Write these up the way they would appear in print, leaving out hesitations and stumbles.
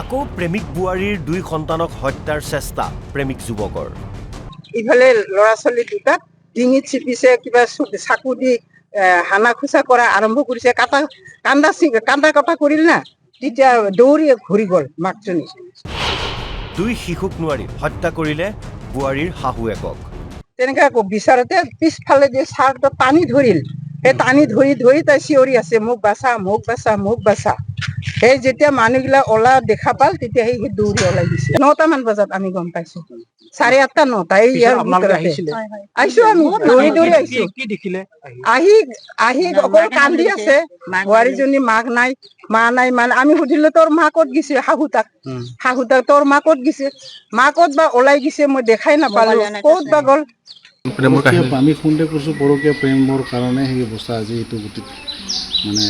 আকৌ প্ৰেমিক বুৱাৰীৰ 2 সন্তানক হত্যাৰ চেষ্টা প্ৰেমিক যুৱকৰ। ইফালে ল'ৰা ছোৱালী দুটাক ডিঙিত চিপিছে, কিবা চাকু দি হানা খোচা কৰা আৰম্ভ কৰিছে। কান্দা কটা কৰিল না, তেতিয়া দৌৰি ঘূৰি গ'ল মাকজনী। 2 শিশুক নোৱাৰি হত্যা কৰিলে বুৱাৰীৰ শাহুৱেকক। তেনেকৈ আকৌ বিচাৰতে পিছফালে যে চাৰ্টত টানি ধৰিল, সেই টানি ধৰি তাই চিঞৰি আছে, মোক বাচা, মোক বাচা, মোক বাচা। সেই যেতিয়া মানুহবিলাক ওলা দেখা পাল, তেতিয়া সি দৌৰি ওলাই দিছে। 9টামান বজাত আমি গম পাইছো, 8:30 9টা ইয়াৰ ভিতৰতে আহিছো। আমি দৌৰি আহিছো। আহি অকল কান্দি আছে, বোৱাৰীজনী মাক নাই, মা নাই। মানে আমি সুধিলো তোৰ মা ক'ত গৈছে, শাহুতাক তোৰ মা ক'ত গৈছে, মা ক'ত বা ওলাই গৈছে, মই দেখাই নাপালো, ক'ত বা গ'ল। আমি ফোনতে কৰিছোঁ, পৰকীয়া প্ৰেমৰ কাৰণে সেই অৱস্থা আজি এইটো গতিত মানে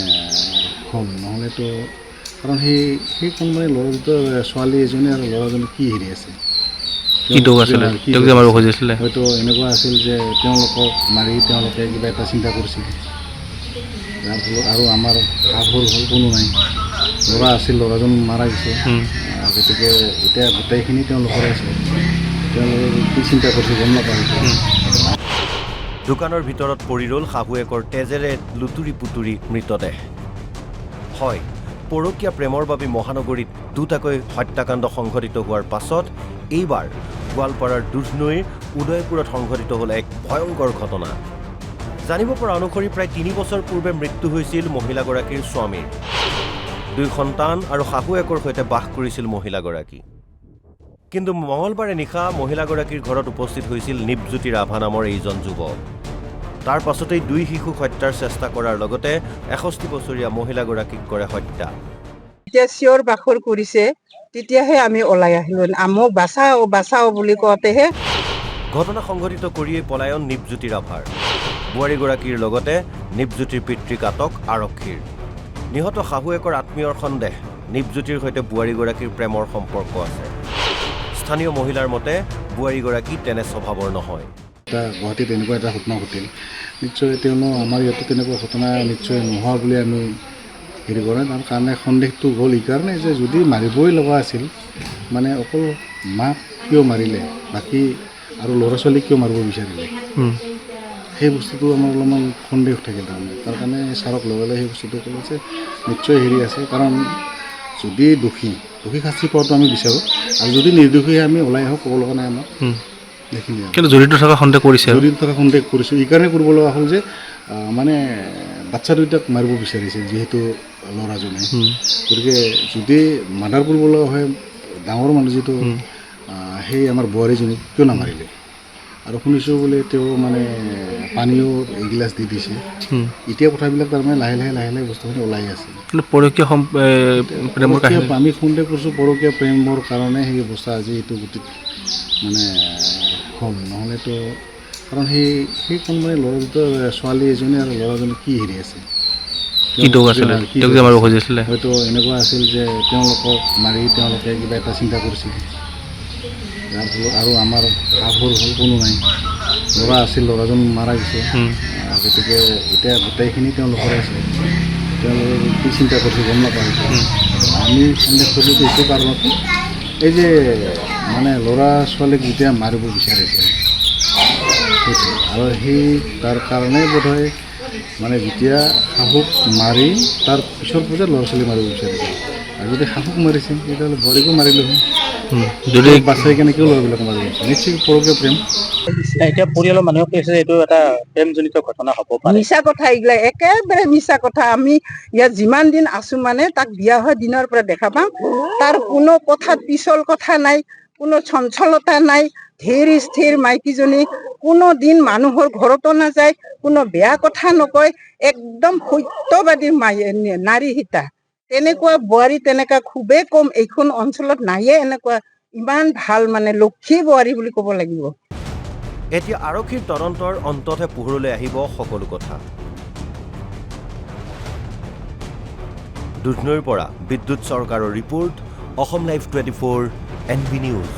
হ'ল। নহ'লেতো কাৰণ সেই কোনোবাই ল'ৰা দুটা, ছোৱালী এজনী আৰু ল'ৰাজনী কি হেৰি আছে, হয়তো এনেকুৱা আছিল যে তেওঁলোকক মাৰি তেওঁলোকে কিবা এটা চিন্তা কৰিছিল। যাৰ ফলত আৰু আমাৰ শাহুৰ হ'ল কোনো নাই, ল'ৰা আছিল, ল'ৰাজন মাৰা গৈছে। গতিকে এতিয়া গোটেইখিনি তেওঁলোকৰ আছে, তেওঁলোকে কি চিন্তা কৰিছে গম নাপায়। দোকানৰ ভিতৰত পৰি ৰ'ল শাহুৱেকৰ তেজেৰে লুতুৰি পুতুৰি মৃতদেহ। হয়, পৰকীয়া প্ৰেমৰ বাবে মহানগৰীত দুটাকৈ হত্যাকাণ্ড সংঘটিত হোৱাৰ পাছত এইবাৰ গোৱালপাৰাৰ দুধনৈৰ উদয়পুৰত সংঘটিত হ'ল এক ভয়ংকৰ ঘটনা। জানিব পৰা অনুসৰি প্ৰায় 3 বছৰ পূৰ্বে মৃত্যু হৈছিল মহিলাগৰাকীৰ স্বামীৰ। 2 সন্তান আৰু শাহুৱেকৰ সৈতে বাস কৰিছিল মহিলাগৰাকী। কিন্তু মঙলবাৰে নিশা মহিলাগৰাকীৰ ঘৰত উপস্থিত হৈছিল নিপজ্যোতি ৰাভা নামৰ এইজন যুৱক। তাৰ পাছতেই 2 শিশুক হত্যাৰ চেষ্টা কৰাৰ লগতে 61 বছৰীয়া মহিলাগৰাকীক কৰে হত্যা। যেতিয়া চিঞৰ বাখৰ কৰিছে, তেতিয়াহে আমি ওলাই আহিলো। মোক বাচাও বুলি কওঁতেহে ঘটনা সংঘটিত কৰিয়েই পলায়ন নিপজ্যোতি ৰাভাৰ। বোৱাৰীগৰাকীৰ লগতে নিপজ্যোতিৰ পিতৃক আটক আৰক্ষীৰ। নিহত শাহুৱেকৰ আত্মীয়ৰ সন্দেহ, নিপজ্যোতিৰ সৈতে বোৱাৰীগৰাকীৰ প্ৰেমৰ সম্পৰ্ক আছে। স্থানীয় মহিলাৰ মতে বোৱাৰীগৰাকী তেনে স্বভাৱৰ নহয়। গুৱাহাটীত এনেকুৱা এটা ঘটনা ঘটিল, নিশ্চয় তেওঁলোক আমাৰ ইয়াতো তেনেকুৱা ঘটনা নিশ্চয় নোহোৱা বুলি আমি হেৰি কৰে। তাৰ কাৰণে সন্দেহটো হ'ল এইকাৰণে যে যদি মাৰিবই লগা আছিল, মানে অকল মাক কিয় মাৰিলে, বাকী আৰু ল'ৰা ছোৱালীক কিয় মাৰিব বিচাৰিলে, সেই বস্তুটো আমাৰ অলপমান সন্দেহ থাকিল। তাৰ কাৰণে ছাৰক লগে লগে সেই বস্তুটো ক'লে যে নিশ্চয় হেৰি আছে, কাৰণ যদি দোষী শাস্তি পোৱাটো আমি বিচাৰোঁ, আৰু যদি নিৰ্দোষী আমি ওলাই আহক, ক'ব লগা নাই আমাক। কিন্তু জড়িত থকা সন্দেহ কৰিছোঁ। এইকাৰণে কৰিব লগা হ'ল যে মানে বাচ্ছা দুটাক মাৰিব বিচাৰিছে যিহেতু ল'ৰাজনে। গতিকে যদি মাৰ্ডাৰ কৰিব লগা হয়, ডাঙৰ মানুহ যিটো সেই আমাৰ বোৱাৰীজনীক কিয় নামাৰিলে। আৰু শুনিছোঁ বোলে তেওঁ মানে পানীও এগিলাচ দি দিছে। এতিয়া কথাবিলাক তাৰমানে লাহে লাহে বস্তুখিনি ওলাই আছে। আমি ফোনতে কৰিছোঁ, পৰকীয়া প্ৰেমৰ কাৰণে সেই অৱস্থা আজি এইটো গতিত মানে হ'ল। নহ'লেতো কাৰণ সেই কোনোবাই ল'ৰা দুটা, ছোৱালী এজনী আৰু ল'ৰাজনী কি হেৰি আছে, হয়তো এনেকুৱা আছিল যে তেওঁলোকক মাৰি তেওঁলোকে কিবা এটা চিন্তা কৰিছিল। যাৰ ফলত আৰু আমাৰ শাহুৰ হ'ল কোনো নাই, ল'ৰা আছিল, ল'ৰাজন মাৰা গৈছে। গতিকে এতিয়া গোটেইখিনি তেওঁলোকৰ আছে, তেওঁলোকে কি চিন্তা কৰিছে গম নাপায়। আমি সন্দেহ কৰিলোঁ এইটো কাৰণতে, এই যে মানে ল'ৰা ছোৱালীক যেতিয়া মাৰিব বিচাৰিছে, আৰু সেই তাৰ কাৰণেই বোধহয় মানে যেতিয়া শাহুক মাৰি তাৰ পিছৰ পৰ্যায়ত ল'ৰা ছোৱালী মাৰিব বিচাৰিছে। আৰু যদি শাহুক মাৰিছে, তেতিয়াহ'লে বোৱাৰীকো মাৰিলোঁ হয়। যদি বাচ্ছাই কেনে কিয় ল'ৰাবিলাক মাৰিব, নিশ্চয় পৰকীয়া প্ৰেম। এতিয়া পৰিয়ালৰ মানুহে কৈছে এইটো এটা প্ৰেমজনিত ঘটনা হ'ব পাৰে। মিছা কথা, এইগিলা একেবাৰে মিছা কথা। আমি ইয়াত যিমান দিন আছো, মানে তাক বিয়া হোৱা দিনৰ পৰা দেখা পাওঁ, তাৰ কোনো কথাত পিছল কথা নাই, কোনো চঞ্চলতা নাই, ধীৰ স্থিৰ মাইকীজনী, কোনো দিন মানুহৰ ঘৰতো নাযায়, কোনো বেয়া কথা নকয়, একদম সত্যবাদী নাৰী সীতা। তেনেকুৱা বোৱাৰী তেনেকুৱা খুবেই কম, এইখন অঞ্চলত নায়ে এনেকুৱা ইমান ভাল মানে লক্ষী বোৱাৰী বুলি ক'ব লাগিব। এতিয়া আৰক্ষীৰ তদন্তৰ অন্ততহে পোহৰলৈ আহিব সকলো কথা। দুধনৈৰ পৰা বিদ্যুৎ চৰকাৰৰ report, Assam live 24 NB news.